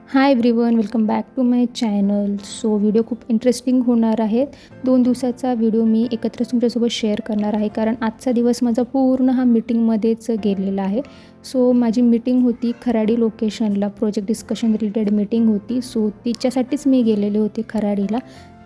High everyone, welcome back to my channel. So video खूप interesting होणार आहेत. 2 दिवसाचा व्हिडिओ मी एकत्र तुमच्यासोबत शेअर करणार आहे, कारण आजचा दिवस माझा पूर्ण हा मीटिंगमध्येच गेलेला आहे. सो माझी मीटिंग होती खराडी लोकेशनला, प्रोजेक्ट डिस्कशन रिलेटेड मीटिंग होती. सो तिच्यासाठीच मी गेलेले होते खराडीला.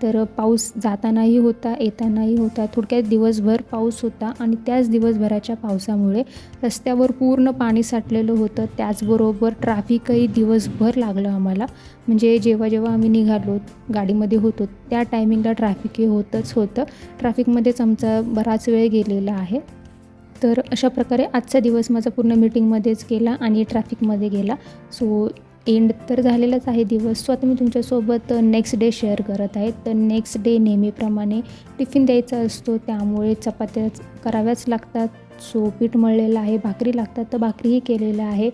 तर पाऊस जातानाही होता, येतानाही होता. थोडक्यात दिवसभर पाऊस होता आणि त्याच दिवसभराच्या पावसामुळे रस्त्यावर पूर्ण पाणी साठलेलं होतं. त्याचबरोबर ट्रॅफिकही दिवसभर लागलं आम्हाला. म्हणजे जेव्हा आम्ही निघालो, गाडीमध्ये होतो, त्या टायमिंगला ट्रॅफिक हे होतंच होतं. ट्रॅफिकमध्येच आमचा बराच वेळ गेलेला आहे. तर अशा प्रकारे आजचा दिवस माझा पूर्ण मीटिंगमध्येच गेला आणि ट्रॅफिकमध्ये गेला. सो एंड तर झालेलाच आहे दिवस. सो आता मी तुमच्यासोबत नेक्स्ट डे शेअर करत आहे. तर नेक्स्ट डे नेहमीप्रमाणे टिफिन द्यायचा असतो, त्यामुळे चपात्या कराव्याच लागतात. सो पीठ मळलेलं आहे, भाकरी लागतात, तर भाकरीही केलेल्या आहे.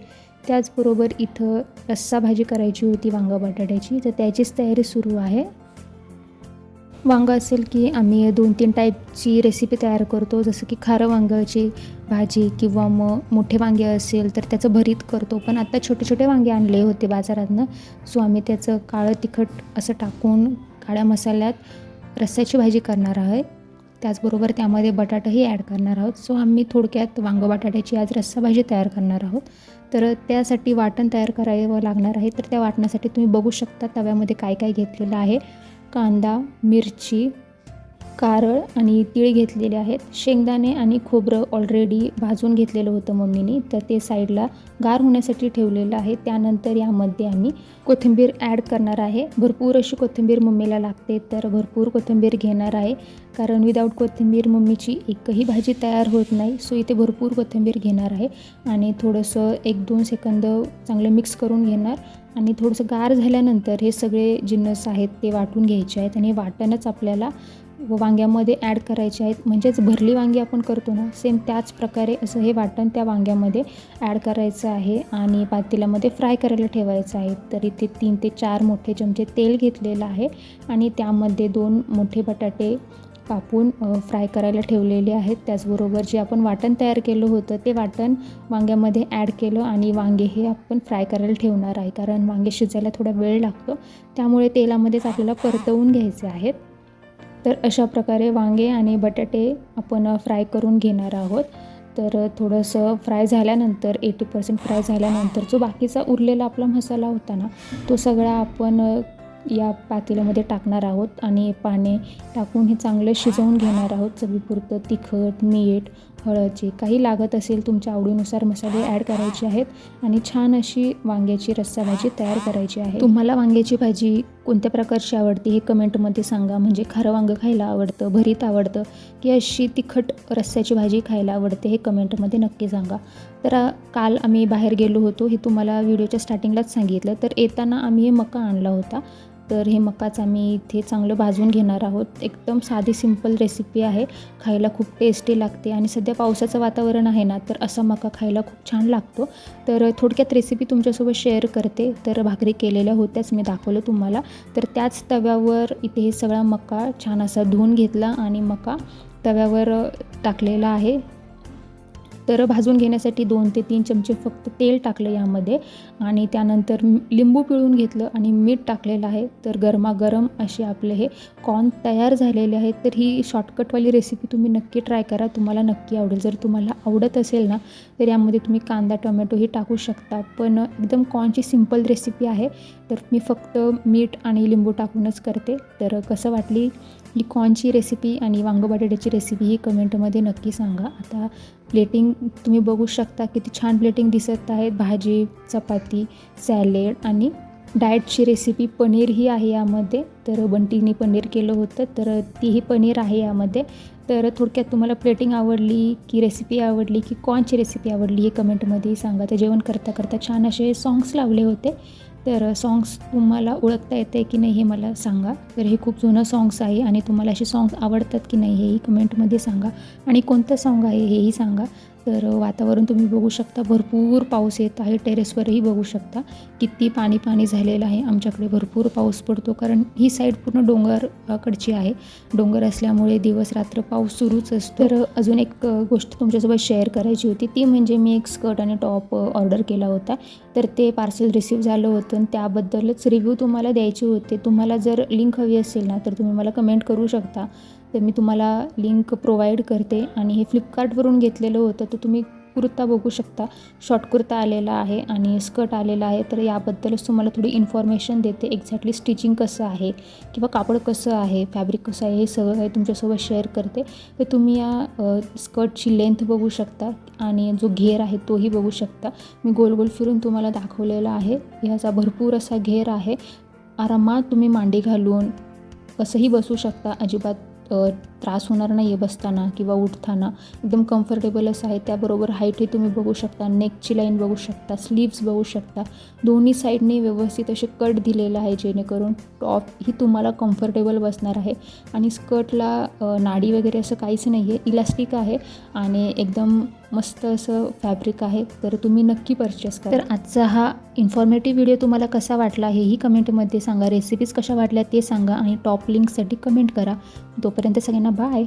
त्याचबरोबर इथं रस्सा भाजी करायची होती वांगा बटाट्याची, तर त्याचीच तयारी सुरू आहे. वांगं असेल की आम्ही 2-3 टाईपची रेसिपी तयार करतो, जसं की खारं वांग्याची भाजी किंवा मग मोठे वांगे असेल तर त्याचं भरीत करतो. पण आता छोटे वांगे आणले होते बाजारातनं. सो आम्ही त्याचं काळं तिखट असं टाकून काळ्या मसाल्यात रस्स्याची भाजी करणार आहे. त्याचबरोबर त्यामध्ये बटाटाही ॲड करणार आहोत. सो आम्ही थोडक्यात वांगं बटाट्याची आज रस्सा भाजी तयार करणार आहोत. तर त्यासाठी वाटण तयार करावं लागणार आहे. तर त्या वाटणासाठी तुम्ही बघू शकता तव्यामध्ये काय काय घेतलेलं आहे. कांदा, मिरची, कारळ आणि तीळ घेतलेले आहेत. शेंगदाणे आणि खोबरं ऑलरेडी भाजून घेतलेलं होतं मम्मीने, तर ते साईडला गार होण्यासाठी ठेवलेलं आहे. त्यानंतर यामध्ये आम्ही कोथिंबीर ॲड करणार आहे. भरपूर अशी कोथिंबीर मम्मीला लागते, तर भरपूर कोथिंबीर घेणार आहे, कारण विदाऊट कोथिंबीर मम्मीची एकही भाजी तयार होत नाही. सो इथे भरपूर कोथिंबीर घेणार आहे आणि थोडंसं 1-2 सेकंद चांगलं मिक्स करून घेणार आणि थोडंसं गार झाल्यानंतर हे सगळे जिन्नस आहेत ते वाटून घ्यायचे आहेत आणि वाटणच आपल्याला वांग्यामध्ये ॲड करायचे आहेत. म्हणजेच भरली वांगी आपण करतो ना, सेम त्याच प्रकारे असं हे वाटण त्या वांग्यामध्ये ॲड करायचं आहे आणि पातेल्यामध्ये फ्राय करायला ठेवायचं आहे. तर इथे 3 ते 4 मोठे चमचे तेल घेतलेलं आहे आणि त्यामध्ये 2 मोठे बटाटे कापून फ्राय करायला ठेवलेले आहेत. त्याचबरोबर जे आपण वाटण तयार केलं होतं ते वाटण वांग्यामध्ये ॲड केलं आणि वांगे हे आपण फ्राय करायला ठेवणार आहे, कारण वांगे शिजायला थोडा वेळ लागतो, त्यामुळे तेलामध्येच आपल्याला परतवून घ्यायचे आहेत. तर अशा प्रकारे वांगे आणि बटाटे आपण फ्राय करून घेणार आहोत. तर थोडंसं फ्राय झाल्यानंतर 80% फ्राय झाल्यानंतर जो बाकीचा उरलेला आपला मसाला होता ना, तो सगळा आपण या पातेल्यामध्ये टाकणार आहोत आणि पाणी टाकून हे चांगलं शिजवून घेणार आहोत. चवीपुरतं तिखट, मीठ, हळद जे काही लागत असेल तुमच्या आवडीनुसार मसाले ॲड करायचे आहेत आणि छान अशी वांग्याची रस्सा भाजी तयार करायची आहे. तुम्हाला वांग्याची भाजी कोणत्या प्रकारची आवडते हे कमेंटमध्ये सांगा. म्हणजे खारं वांगं खायला आवडतं, भरीत आवडतं की अशी तिखट रस्स्याची भाजी खायला आवडते, हे कमेंटमध्ये नक्की सांगा. तर काल आम्ही बाहेर गेलो होतो, हे तुम्हाला व्हिडिओच्या स्टार्टिंगलाच सांगितलं. तर येताना आम्ही हे मका आणला होता, तर हे मकाच आम्ही इथे चांगलं भाजून घेणार आहोत. एकदम साधी सिंपल रेसिपी आहे, खायला खूप टेस्टी लागते आणि सध्या पावसाचं वातावरण आहे ना, तर असा मका खायला खूप छान लागतो. तर थोडक्यात रेसिपी तुमच्यासोबत शेअर करते. तर भाकरी केलेल्या होत्याच, मी दाखवलं तुम्हाला. तर त्याच तव्यावर इथे हे सगळा मका छान असा धुवून घेतला आणि मका तव्यावर टाकलेला आहे. तर भाजून घेण्यासाठी 2 ते 3 चमचे फक्त तेल टाकलं यामध्ये आणि त्यानंतर लिंबू पिळून घेतलं आणि मीठ टाकलेलं आहे. तर गरमागरम असे आपले हे कॉर्न तयार झालेले आहेत. तर ही शॉर्टकटवाली रेसिपी तुम्ही नक्की ट्राय करा, तुम्हाला नक्की आवडेल. जर तुम्हाला आवडत असेल ना, तर यामध्ये तुम्ही कांदा, टोमॅटोही टाकू शकता, पण एकदम कॉर्नची सिंपल रेसिपी आहे. तर मी फक्त मीठ आणि लिंबू टाकूनच करते. तर कसं वाटली ही कॉर्नची रेसिपी आणि वांगं बटाट्याची रेसिपी ही कमेंटमध्ये नक्की सांगा. आता प्लेटिंग तुम्ही बघू शकता, किती छान प्लेटिंग दिसत आहे. भाजी, चपाती, सॅलेड आणि डाएटची रेसिपी पनीरही आहे यामध्ये. तर बंटीने पनीर केलं होतं, तर तीही पनीर आहे यामध्ये. तर थोडक्यात तुम्हाला प्लेटिंग आवडली की रेसिपी आवडली की कॉर्नची रेसिपी आवडली हे कमेंटमध्ये सांगा. तर जेवण करता छान असे सॉंग्स लावले होते, तर सॉंग्स तुम्हाला ओळखता येते की नाही हे मला सांगा. तर हे खूप जुनं सॉंग्स आहे आणि तुम्हाला असे सॉंग्स आवडतात की नाही हेही कमेंटमध्ये सांगा आणि कोणतं सॉंग आहे हेही सांगा. तर वातावरण तुम्ही बघू शकता, भरपूर पाऊस येत आहे. टेरेसवरही बघू शकता किती पाणी झालेलं आहे. आमच्याकडे भरपूर पाऊस पडतो, कारण ही साईड पूर्ण डोंगराकडची आहे. डोंगर असल्यामुळे दिवस रात्र पाऊस सुरूच असतो. तर अजून एक गोष्ट तुमच्यासोबत शेअर करायची होती, ती म्हणजे मी एक स्कर्ट आणि टॉप ऑर्डर केला होता. तर ते पार्सल रिसीव झालं होतं आणि त्याबद्दलच रिव्ह्यू तुम्हाला द्यायचे होते. तुम्हाला जर लिंक हवी असेल ना तर तुम्ही मला कमेंट करू शकता. तर मी तुम्हाला लिंक प्रोव्हाइड करते. आणि हे फ्लिपकार्टवरून घेतलेलं होतं. तर तुम्ही कुर्ता बघू शकता, शॉर्ट कुर्ता आलेला आहे आणि स्कर्ट आलेला आहे. तर याबद्दलच तुम्हाला थोडी इन्फॉर्मेशन देते. एक्झॅक्टली स्टिचिंग कसं आहे किंवा कापड कसं आहे, फॅब्रिक कसं आहे, हे सगळं काही तुमच्यासोबत शेअर करते. तर तुम्ही या स्कर्टची लेंथ बघू शकता आणि जो घेर आहे तोही बघू शकता. मी गोल गोल फिरून तुम्हाला दाखवलेला आहे. ह्याचा भरपूर असा घेर आहे. आरामात तुम्ही मांडी घालून कसंही बसू शकता. अजिबात त्रास होणार नाही आहे बसताना किंवा उठताना. एकदम कम्फर्टेबल असं आहे. त्याबरोबर हाईटही तुम्ही बघू शकता, नेकची लाईन बघू शकता, स्लीव्स बघू शकता. दोन्ही साईडने व्यवस्थित असे कट दिलेलं आहे जेणेकरून टॉपही तुम्हाला कम्फर्टेबल बसणार आहे. आणि स्कर्टला नाडी वगैरे असं काहीच नाही आहे, इलास्टिक आहे आणि एकदम मस्त असं फॅब्रिक आहे. तर तुम्ही नक्की परचेस करा. तर आजचा हा इन्फॉर्मेटिव्ह व्हिडिओ तुम्हाला कसा वाटला हेही कमेंटमध्ये सांगा. रेसिपीज कशा वाटल्या ते सांगा आणि टॉप लिंकसाठी कमेंट करा. तोपर्यंत सगळ्यांना बाय.